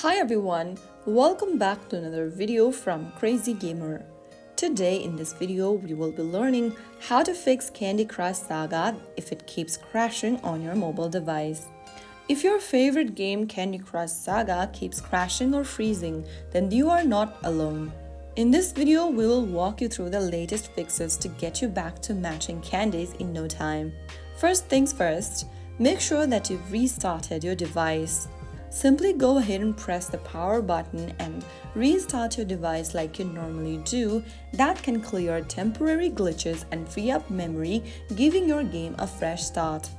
Hi everyone, welcome back to another video from Crazy Gamer. Today in this video we will be learning how to fix Candy Crush Saga if it keeps crashing on your mobile device. If your favorite game Candy Crush Saga keeps crashing or freezing, then you are not alone. In this video we will walk you through the latest fixes to get you back to matching candies in no time. First things first, make sure that you've restarted your device. Simply go ahead and press the power button and restart your device like you normally do. That can clear temporary glitches and free up memory, giving your game a fresh start.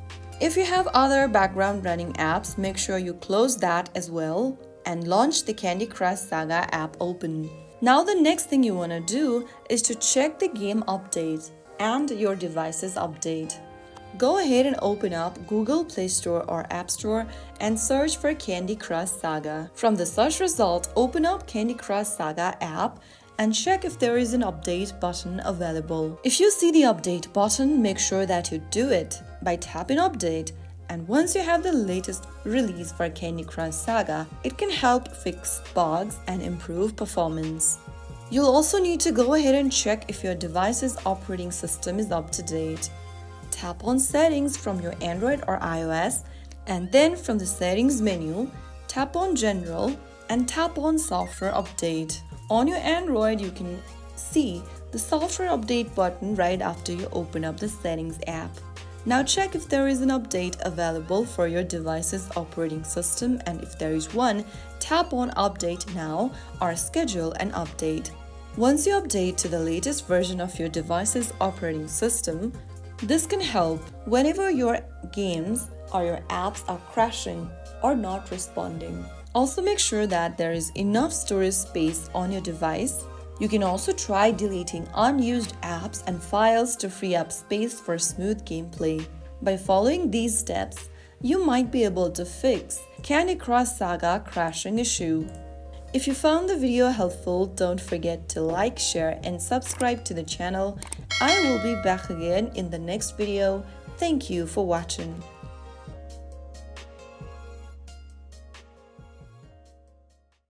If you have other background running apps, make sure you close that as well and launch the Candy Crush Saga app open. Now the next thing you want to do is to check the game update and your device's update. Go ahead and open up Google Play Store or App Store and search for Candy Crush Saga. From the search result, open up Candy Crush Saga app and check if there is an update button available. If you see the update button, make sure that you do it by tapping update. And once you have the latest release for Candy Crush Saga, it can help fix bugs and improve performance. You'll also need to go ahead and check if your device's operating system is up to date. Tap on Settings from your Android or iOS, and then from the Settings menu, tap on General and tap on Software Update. On your Android, you can see the Software Update button right after you open up the Settings app. Now check if there is an update available for your device's operating system, and if there is one, tap on Update Now or Schedule an Update. Once you update to the latest version of your device's operating system, this can help whenever your games or your apps are crashing or not responding. Also make sure that there is enough storage space on your device. You can also try deleting unused apps and files to free up space for smooth gameplay. By following these steps, you might be able to fix Candy Crush Saga crashing issue. If you found the video helpful, don't forget to like, share and subscribe to the channel. I will be back again in the next video. Thank you for watching.